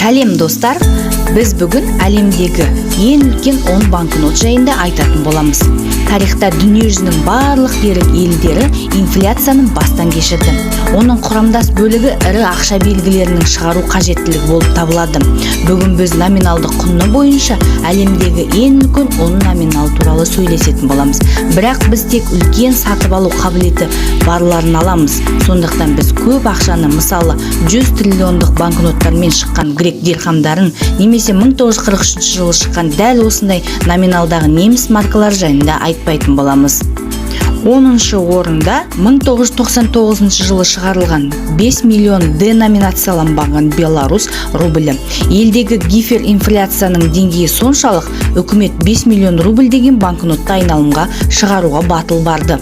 Сәлем достар, біз бүгін әлемдегі ең үлкен 10 банкнот жайында айтатын боламыз. Тарихта дүниежүзінің барлық дерлік елдері инфляцияның бастан кешірді. Оның құрамдас бөлігі ірі ақша белгілерінің шығару қажеттілік болып табылады. Бүгін біз номиналдық құны бойынша әлемдегі ең үлкен 10 номинал туралы сөйлесетін боламыз. Бірақ біз тек үлкен сатып алу қабілеті барларын аламыз. Сондықтан біз көп ақшаны, мысалы 100 триллиондық банкноттармен шыққан грек дирхамдарын немесе 1943 жылы шыққан дәл осындай номиналдағы неміс маркалар жайында айтпайтын боламыз. 10-шы орында 1999 жылы шығарылған 5 миллион деноминацияланбаған Беларусь рублі. Елдегі гиперинфляцияның деңгейі соншалық, үкімет 5 миллион рубль деген банкнотты айналымға шығаруға батыл барды.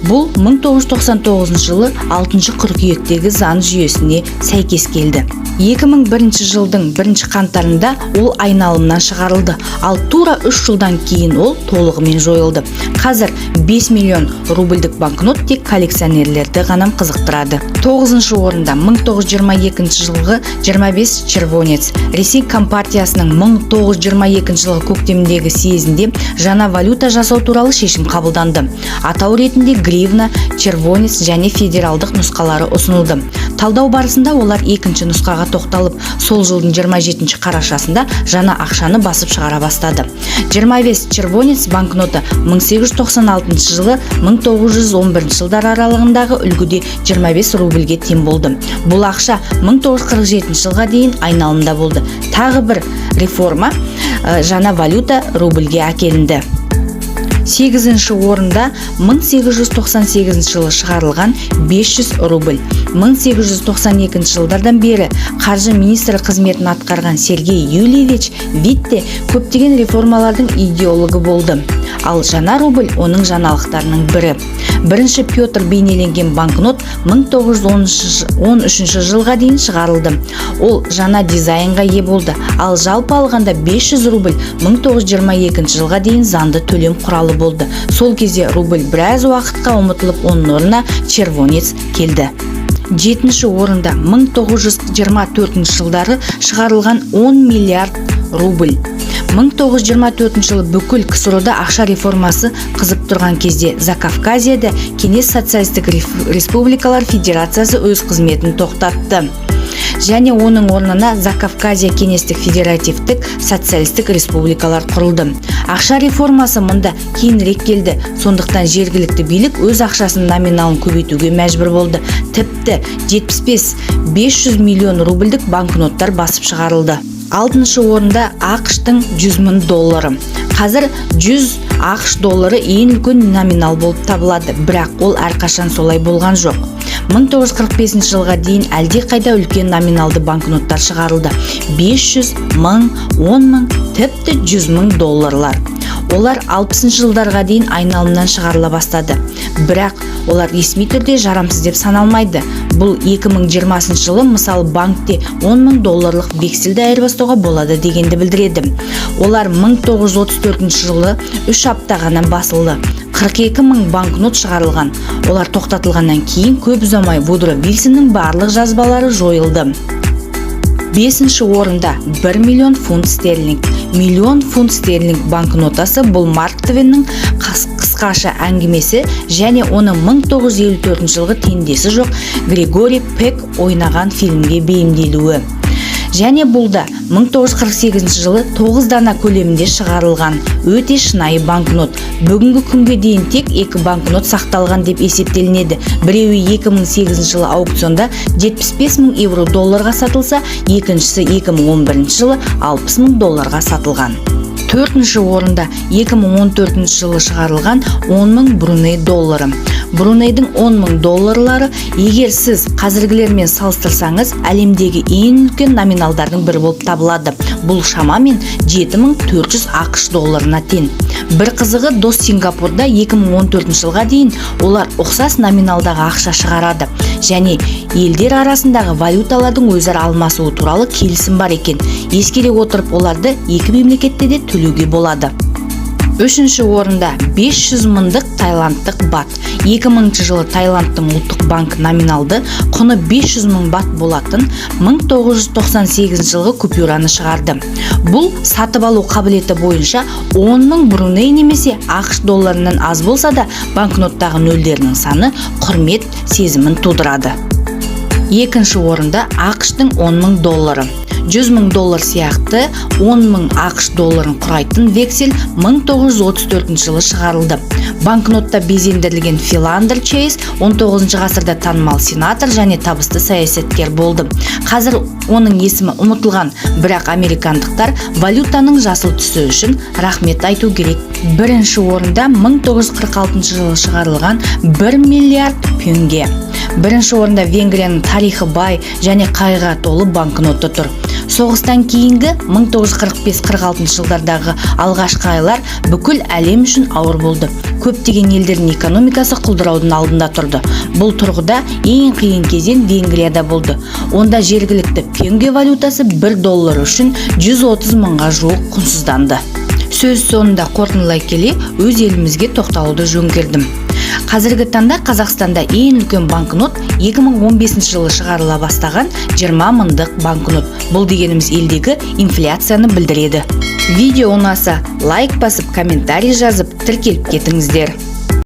Бұл 1999 жылы 6 қыркүйектегі заң жүйесіне сәйкес келді. 2001 жылдың 1 қаңтарында ол айналымнан шығарылды, ал тура 3 жылдан кейін ол толығымен жойылды. Қазір 5 миллион рубльдік банкнот тек коллекционерлерді ғана қызықтырады. 9-шы орында 1922 жылғы 25 червонец. Ресей компартиясының 1922 жылғы көктемдегі съезінде жаңа валюта жасау туралы шешім қабылданды. Атау ретінде гривна, червонец және федералдық нұсқалары ұсынылды. Талдау барысында олар екінші нұсқаға тоқталып, сол жылдың 27 қарашасында жаңа ақшаны басып шығара бастады. 25 червонец банкноты 1896 жылы 1911 жылдар аралығындағы үлгіде 25 рубльге тең болды. Бұл ақша 1947 жылға дейін айналымда болды. Тағы бір реформа, жаңа валюта рубльге әкелінді. 8-ші орында 1898 жылы шығарылған 500 рубль. 1892 жылдардан бері қаржы министрі қызметін атқарған Сергей Юльевич Витте көптеген реформалардың идеологы болды. Ал жаңа рубль оның жаңалықтарының бірі. Бірінші Петр бейнеленген банкнот 1913 жылға дейін шығарылды. Ол жаңа дизайнға ие болды. Ал жалпы алғанда 500 рубль 1922 жылға дейін заңды төлем құралы болды. Сол кезде рубль біраз уақытқа ұмытылып, оның орнына червонец келді. 7-ші орында 1924 жылдары шығарылған 10 миллиард рубль. 1924 жылы бүкіл КСРО-да ақша реформасы қызып тұрған кезде Закавказияда Кеңес социалистік республикалар федерациясы өз қызметін тоқтатты. Және оның орнына Закавказия кеңестік федеративтік социалистік республикалар құрылды. Ақша реформасы мұнда кейінірек келді, сондықтан жергілікті билік өз ақшасын номиналын көбейтуге мәжбүр болды. Тіпті 75-500 миллион рубльдік банкноттар басып шығарылды. 6-шы орында ақш-тың 100 мың доллары. Қазір 100 ақш доллары ең үлкен номинал болып табылады, бірақ ол әрқашан солай болған жоқ. 1945 жылға дейін әлде қайда үлкен номиналды банкноттар шығарылды. 500, 1000, 10 мың, тіпті 100 мың долларлар. Олар 60 жылдарға дейін айналымнан шығарыла бастады. Бірақ олар ресми түрде жарамсыз деп саналмайды. Бұл 2020 жылы мысалы банкте 10 мың долларлық вексельді айырбастауға болады дегенді білдіреді. Олар 1934 жылы 3 апта ғана басылды. 42 мың банкнот шығарылған. Олар тоқтатылғаннан кейін көп ұзамай Вудро Вильсонның барлық жазбалары жойылды. 5-ші орында 1 миллион фунт стерлинг. Миллион фунт стерлинг банкнотасы бұл Марк Твеннің қысқаша әңгімесі және оны 1954 жылғы теңдесі жоқ Григорий Пек ойнаған фильмге бейімделуі. Және бұл да 1948 жылы 9 дана көлемінде шығарылған өте шынайы банкнот. Бүгінгі күнге дейін тек 2 банкнот сақталған деп есептелінеді. Біреуі 2008 жылы аукционда 75 мың евро долларға сатылса, екіншісі 2011 жылы 60 мың долларға сатылған. 4-ші орында 2014 жылы шығарылған 10 мың Бруней доллары. Брунейдің 10 мың долларлары, егер сіз қазіргілермен салыстырсаңыз, әлемдегі ең үлкен номиналдардың бірі болып табылады. Бұл шамамен 7400 ақш долларына тең. Бір қызығы, дос Сингапурда 2014 жылға дейін олар ұқсас номиналдағы ақша шығарады. Және елдер арасындағы валюталардың өзара алмасуы туралы келісім бар екен. Ескере отырып, оларды екі мемлекетте де төлеуге болады. Үшінші орында 500 мыңдық тайландтық бат. 2000 жылы Таиландтың ұлттық банкі номиналды құны 500 мың бат болатын 1998 жылғы купюраны шығарды. Бұл сатып алу қабілеті бойынша 10 мың Бруней немесе ақш долларынан аз болса да, банкноттағы нөлдерінің саны құрмет сезімін тудырады. Екінші орында ақштың 10 мың доллары. 100 мың доллар сияқты 10 мың ақш долларын құрайтын вексель 1934 жылы шығарылды. Банкнотта безендірілген Филандер Чейз 19 ғасырда танымал сенатор және табысты саясаткер болды. Қазір оның есімі ұмытылған, бірақ американдықтар валютаның жасыл түсі үшін рахмет айту керек. Бірінші орында 1946 жылы шығарылған 1 миллиард пюнге. Бірінші орында Венгрияның тарихы бай және қайғыға толы банкноты тұр. Соғыстан кейінгі 1945-46 жылдардағы алғашқы айлар бүкіл әлем үшін ауыр болды. Көптеген елдердің экономикасы құлдыраудың алдында тұрды. Бұл тұрғыда ең қиын кезең Венгрияда болды. Онда жергілікті пюнге валютасы 1 доллар үшін 130 мыңға жуық құнсызданды. Сөз соңында қорытындылай келе өз елімізге тоқталуды жөн көрдім. Қазіргі таңда Қазақстанда ең үлкен банкнот 2015 жылы шығарыла бастаған 20 мыңдық банкнот. Бұл дегеніміз елдегі инфляцияны білдіреді. Видео ұнаса, лайк басып, комментарий жазып, тіркеліп кетіңіздер.